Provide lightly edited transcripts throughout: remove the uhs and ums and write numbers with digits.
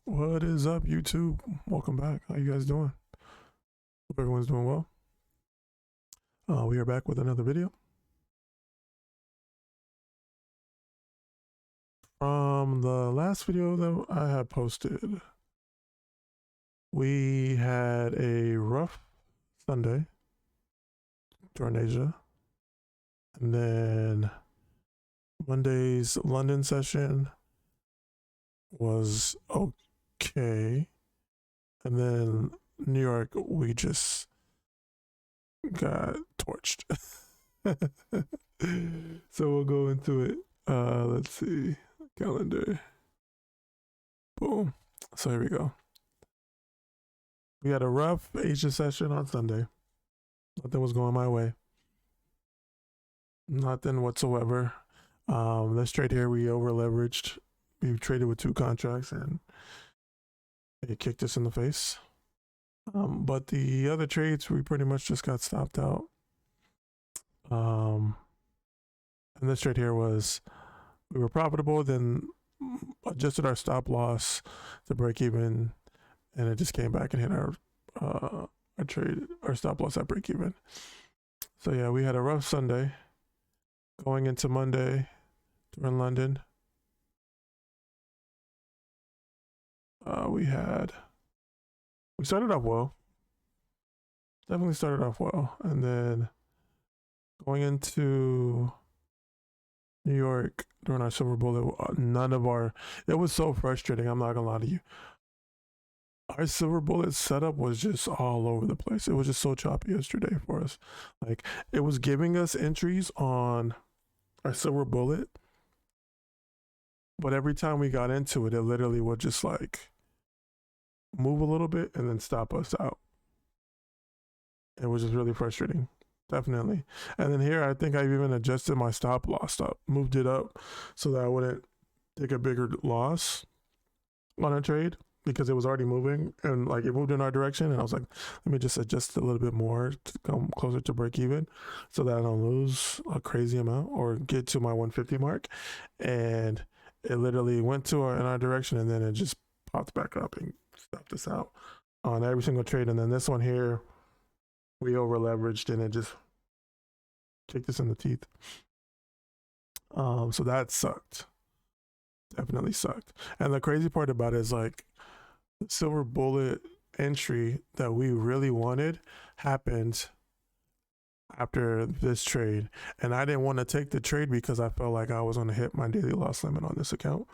What is up, YouTube? Welcome back. How you guys doing? Hope everyone's doing well. We are back with another video. From the last video that I had posted, we had a rough Sunday during Asia. And then Monday's London session was okay. And then New York, we just got torched. So we'll go into it. Let's see. Calendar. Boom. So here we go. We had a rough Asia session on Sunday. Nothing was going my way. Nothing whatsoever. This trade here, we over leveraged. We traded with 2 contracts and it kicked us in the face. But the other trades, we pretty much just got stopped out. And this trade here was, we were profitable, then adjusted our stop loss to break even, and it just came back and hit our stop loss at break even. So yeah, we had a rough Sunday. Going into Monday during London, we started off well. Definitely started off well, and then going into New York during our silver bullet, it was so frustrating. I'm not gonna lie to you. Our silver bullet setup was just all over the place. It was just so choppy yesterday for us. Like, it was giving us entries on our silver bullet, but every time we got into it, it literally would just like move a little bit and then stop us out. It was just really frustrating. Definitely. And then here, I think I even adjusted my stop loss up, moved it up so that I wouldn't take a bigger loss on a trade because it was already moving and like it moved in our direction. And I was like, let me just adjust a little bit more to come closer to break even so that I don't lose a crazy amount or get to my 150 mark. And it literally went in our direction and then it just popped back up and stopped us out on every single trade. And then this one here, we over leveraged and it just kicked us in the teeth. So that sucked. Definitely sucked. And the crazy part about it is like the silver bullet entry that we really wanted happened after this trade. And I didn't want to take the trade because I felt like I was going to hit my daily loss limit on this account.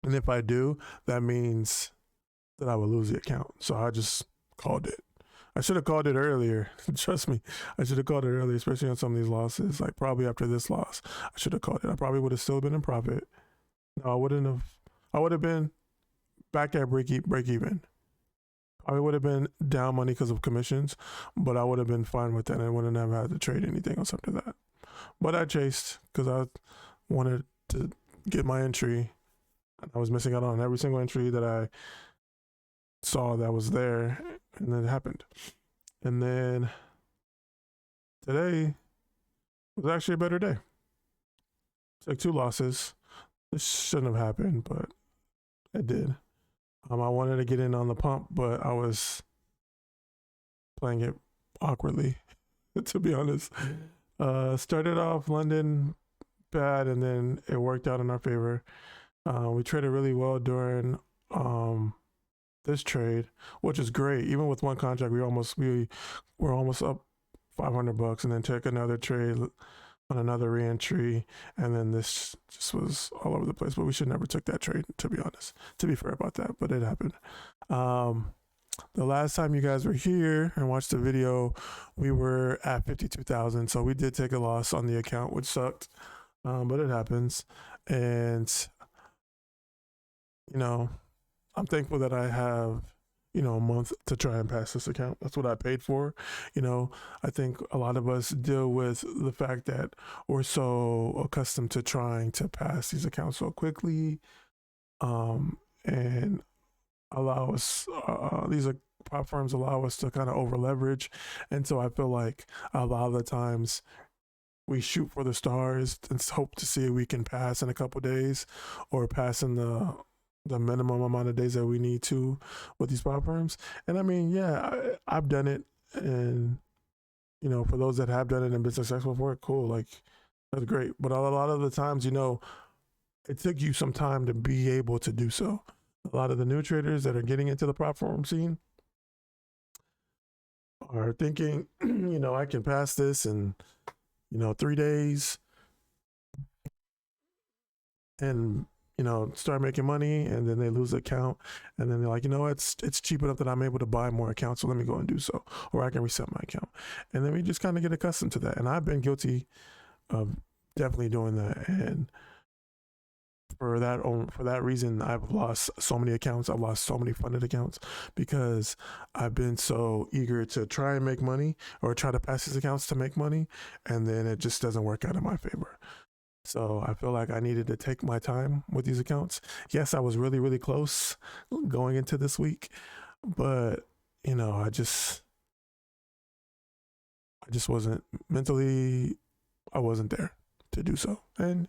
And if I do, that means that I would lose the account. So I just called it. I should have called it earlier. Trust me, I should have called it earlier, especially on some of these losses. Like probably after this loss, I should have called it. I probably would have still been in profit. No, I wouldn't have. I would have been back at break even. I would have been down money because of commissions, but I would have been fine with that. And I wouldn't have had to trade anything else after that. But I chased because I wanted to get my entry. I was missing out on every single entry that I saw that was there, and then it happened. And then today was actually a better day. Took 2 losses. This shouldn't have happened, but it did. I wanted to get in on the pump, but I was playing it awkwardly, to be honest. Started off London bad, and then it worked out in our favor. We traded really well during this trade, which is great. Even with 1 contract, we were almost up $500, and then took another trade on another reentry, and then this just was all over the place. But we should never took that trade, to be honest. To be fair about that, but it happened. The last time you guys were here and watched the video, we were at 52,000, so we did take a loss on the account, which sucked, but it happens. And you know, I'm thankful that I have, a month to try and pass this account. That's what I paid for. I think a lot of us deal with the fact that we're so accustomed to trying to pass these accounts so quickly, and allow us, these prop firms allow us to kind of over leverage. And so I feel like a lot of the times we shoot for the stars and hope to see if we can pass in a couple days or pass in the the minimum amount of days that we need to with these prop firms. And I mean, yeah, I've done it, and for those that have done it and been successful for it, cool, like that's great. But a lot of the times, it took you some time to be able to do so. A lot of the new traders that are getting into the prop firm scene are thinking, I can pass this in 3 days and start making money, and then they lose the account, and then they're like, it's cheap enough that I'm able to buy more accounts, so let me go and do so, or I can reset my account. And then we just kind of get accustomed to that. And I've been guilty of definitely doing that. And for that reason, I've lost so many accounts. I've lost so many funded accounts because I've been so eager to try and make money or try to pass these accounts to make money, and then it just doesn't work out in my favor. So I feel like I needed to take my time with these accounts. Yes, I was really, really close going into this week, but I just wasn't mentally, I wasn't there to do so. And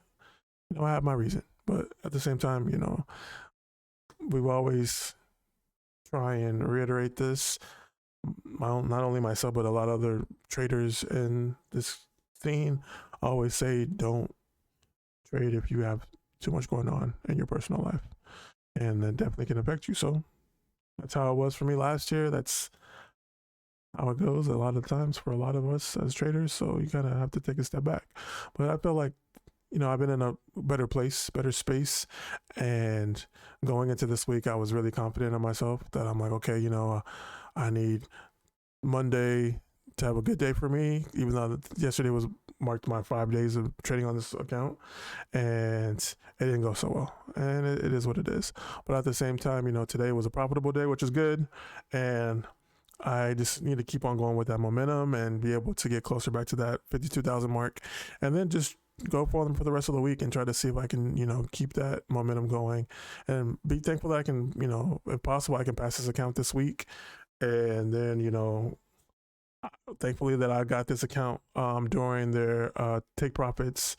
I have my reason, but at the same time, we will always try and reiterate this. Not only myself, but a lot of other traders in this scene always say, don't trade if you have too much going on in your personal life, and that definitely can affect you. So that's how it was for me last year. That's how it goes a lot of times for a lot of us as traders. So you kind of have to take a step back. But I feel like I've been in a better place, better space, and going into this week, I was really confident in myself that I'm like, okay, I need Monday to have a good day for me, even though yesterday was marked my 5 days of trading on this account, and it didn't go so well, and it is what it is. But at the same time, today was a profitable day, which is good, and I just need to keep on going with that momentum and be able to get closer back to that 52,000 mark, and then just go for them for the rest of the week and try to see if I can, keep that momentum going, and be thankful that I can, if possible, I can pass this account this week, and then, thankfully that I got this account during their Take Profits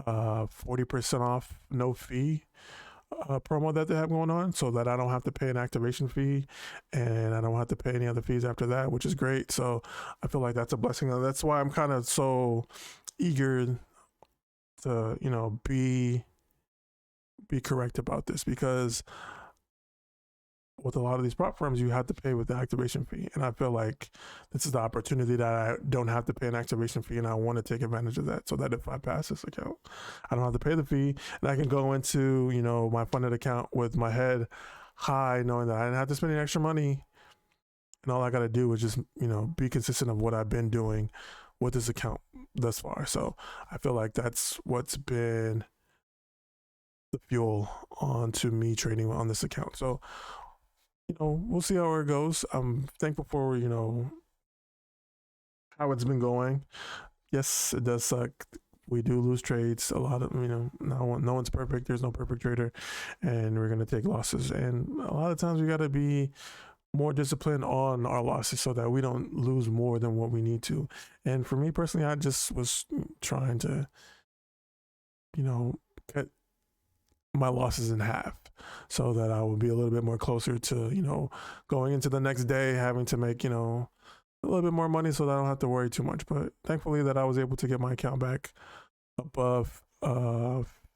40% off no fee promo that they have going on, so that I don't have to pay an activation fee and I don't have to pay any other fees after that, which is great. So I feel like that's a blessing. That's why I'm kind of so eager to be correct about this, because with a lot of these prop firms, you have to pay with the activation fee. And I feel like this is the opportunity that I don't have to pay an activation fee, and I want to take advantage of that, so that if I pass this account, I don't have to pay the fee, and I can go into, my funded account with my head high, knowing that I didn't have to spend any extra money. And all I got to do is just, be consistent of what I've been doing with this account thus far. So I feel like that's what's been the fuel onto me trading on this account. So we'll see how it goes. I'm thankful for, how it's been going. Yes, it does suck. We do lose trades. A lot of, no one's perfect. There's no perfect trader, and we're going to take losses. And a lot of times we got to be more disciplined on our losses so that we don't lose more than what we need to. And for me personally, I just was trying to, cut my losses in half, so that I would be a little bit more closer to, going into the next day, having to make, a little bit more money, so that I don't have to worry too much. But thankfully that I was able to get my account back above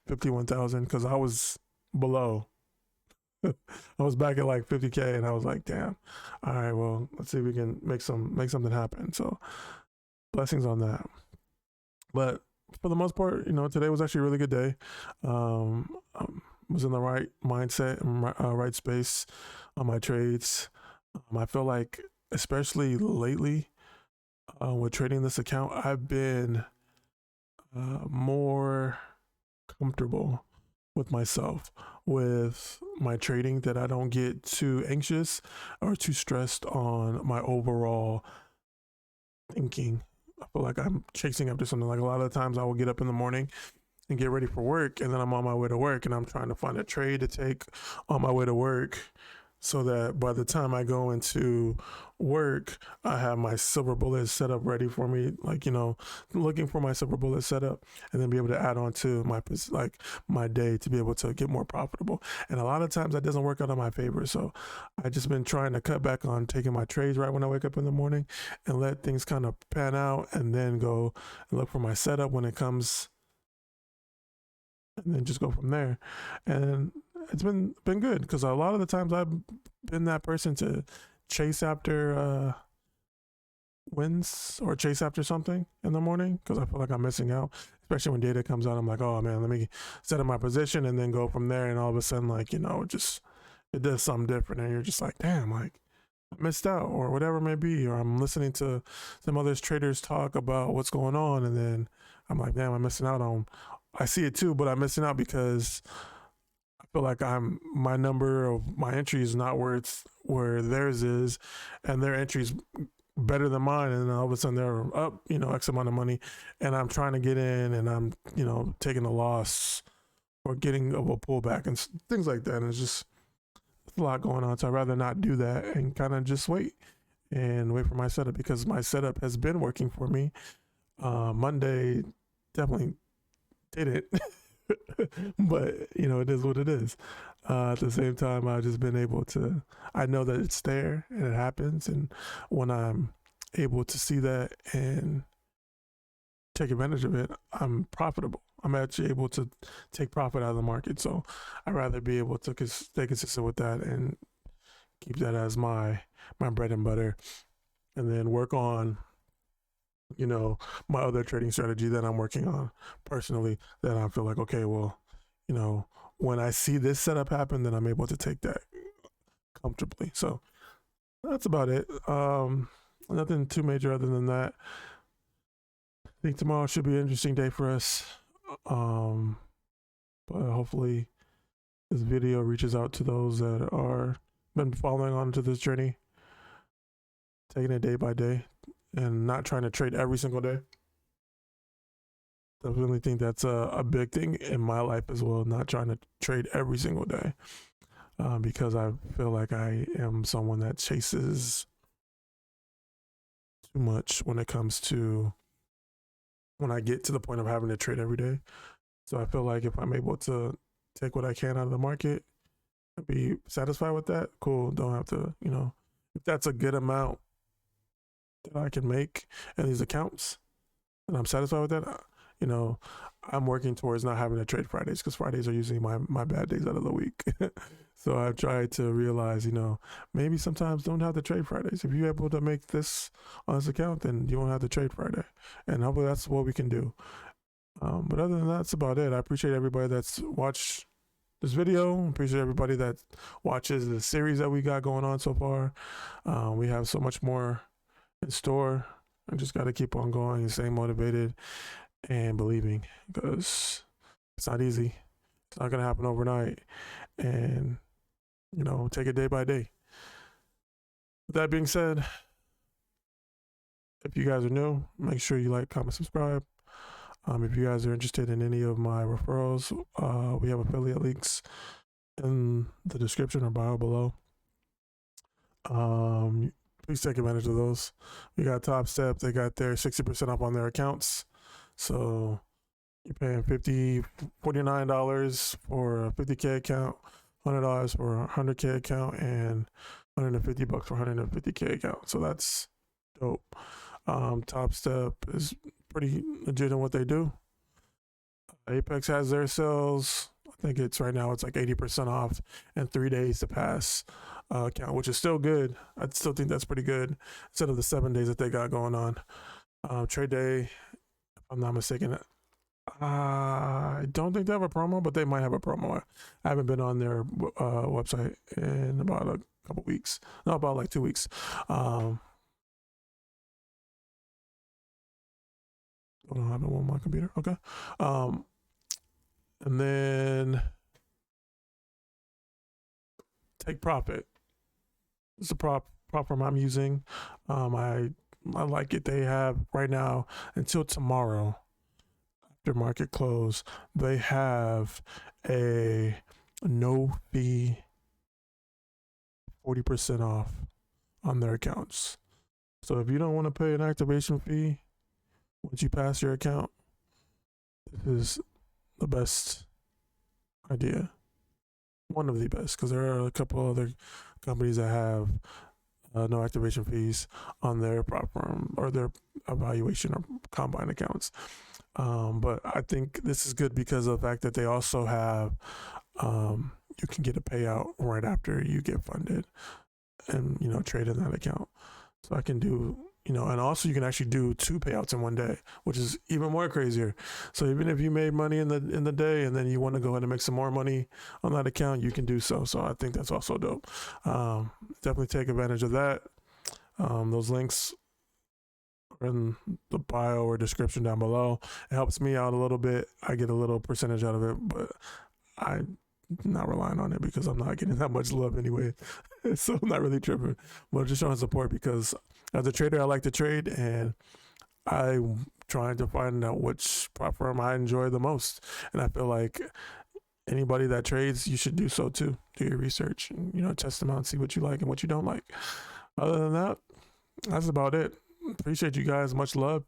51,000, because I was below. I was back at like 50K, and I was like, damn, all right, well, let's see if we can make something happen. So blessings on that. But for the most part, today was actually a really good day. Was in the right mindset and right space on my trades. I feel like, especially lately, with trading this account, I've been more comfortable with myself, with my trading, that I don't get too anxious or too stressed on my overall thinking. I feel like I'm chasing after something. Like a lot of the times I will get up in the morning and get ready for work, and then I'm on my way to work and I'm trying to find a trade to take on my way to work, so that by the time I go into work, I have my silver bullet set up ready for me, like, looking for my silver bullet setup, and then be able to add on to my day to be able to get more profitable. And a lot of times that doesn't work out in my favor. So I just been trying to cut back on taking my trades right when I wake up in the morning and let things kind of pan out, and then go and look for my setup when it comes, and then just go from there. And it's been good, because a lot of the times I've been that person to chase after wins or chase after something in the morning, because I feel like I'm missing out. Especially when data comes out, I'm like, oh man, let me set up my position and then go from there. And all of a sudden, like, it does something different, and you're just like, damn, like I missed out, or whatever it may be. Or I'm listening to some other traders talk about what's going on, and then I'm like, damn, I'm missing out on. I see it too, but I'm missing out because I feel like my number of my entry is not where theirs is, and their entry's better than mine, and then all of a sudden they're up, X amount of money, and I'm trying to get in, and I'm, taking a loss or getting a pullback and things like that. And it's just a lot going on. So I'd rather not do that and kind of just wait for my setup, because my setup has been working for me. Monday definitely did it. But it is what it is. At the same time, I've just been able to, I know that it's there and it happens, and when I'm able to see that and take advantage of it, I'm profitable. I'm actually able to take profit out of the market. So I'd rather be able to stay consistent with that and keep that as my bread and butter, and then work on my other trading strategy that I'm working on personally, that I feel like, okay, well, when I see this setup happen, then I'm able to take that comfortably. So that's about it. Nothing too major other than that. I think tomorrow should be an interesting day for us. But hopefully this video reaches out to those that are been following on to this journey, taking it day by day and not trying to trade every single day. Definitely think that's a big thing in my life as well, not trying to trade every single day, because I feel like I am someone that chases too much when it comes to when I get to the point of having to trade every day. So I feel like if I'm able to take what I can out of the market and be satisfied with that, cool. Don't have to, if that's a good amount that I can make in these accounts and I'm satisfied with that, I'm working towards not having to trade Fridays, because Fridays are usually my bad days out of the week. So I've tried to realize, maybe sometimes don't have to trade Fridays. If you're able to make this on this account, then you won't have to trade Friday. And hopefully that's what we can do. But other than that, that's about it. I appreciate everybody that's watched this video. I appreciate everybody that watches the series that we got going on so far. We have so much more in store. I just got to keep on going and staying motivated and believing, because it's not easy. It's not going to happen overnight. And, take it day by day. With that being said, if you guys are new, make sure you like, comment, subscribe. If you guys are interested in any of my referrals, we have affiliate links in the description or bio below. Please take advantage of those. We got Top Step. They got their 60% off on their accounts. So you're paying $49 for a 50K account, $100 for a 100K account, and $150 for a 150K account. So that's dope. Top Step is pretty legit in what they do. Apex has their sales. I think it's right now it's like 80% off and 3 days to pass account, which is still good. I still think that's pretty good instead of the 7 days that they got going on. Trade Day, if I'm not mistaken, I don't think they have a promo, but they might have a promo. I haven't been on their website in about a couple weeks. No, about like 2 weeks. Hold on, I have it on my computer. Okay. And then Take Profit. It's the platform I'm using. I like it. They have right now until tomorrow, after market close, they have a no fee 40% off on their accounts. So if you don't want to pay an activation fee once you pass your account, this is the best idea. One of the best, because there are a couple other companies that have no activation fees on their platform or their evaluation or combine accounts. But I think this is good because of the fact that they also have you can get a payout right after you get funded and trade in that account. So I can do and also you can actually do 2 payouts in one day, which is even more crazier. So even if you made money in the day and then you want to go ahead and make some more money on that account, you can do so. So I think that's also dope. Definitely take advantage of that. Those links are in the bio or description down below. It helps me out a little bit. I get a little percentage out of it, but I'm not relying on it because I'm not getting that much love anyway. So I'm not really tripping, but just showing support because as a trader, I like to trade and I'm trying to find out which platform I enjoy the most. And I feel like anybody that trades, you should do so too. Do your research and, test them out and see what you like and what you don't like. Other than that, that's about it. Appreciate you guys. Much love.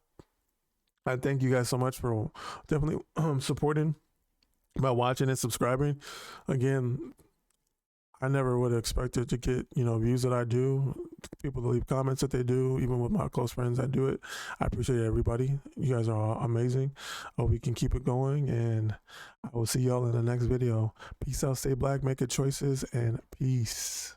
I thank you guys so much for definitely supporting by watching and subscribing. Again, I never would have expected to get, views that I do, people to leave comments that they do, even with my close friends that do it. I appreciate everybody. You guys are all amazing. Hope we can keep it going, and I will see y'all in the next video. Peace out, stay black, make good choices, and peace.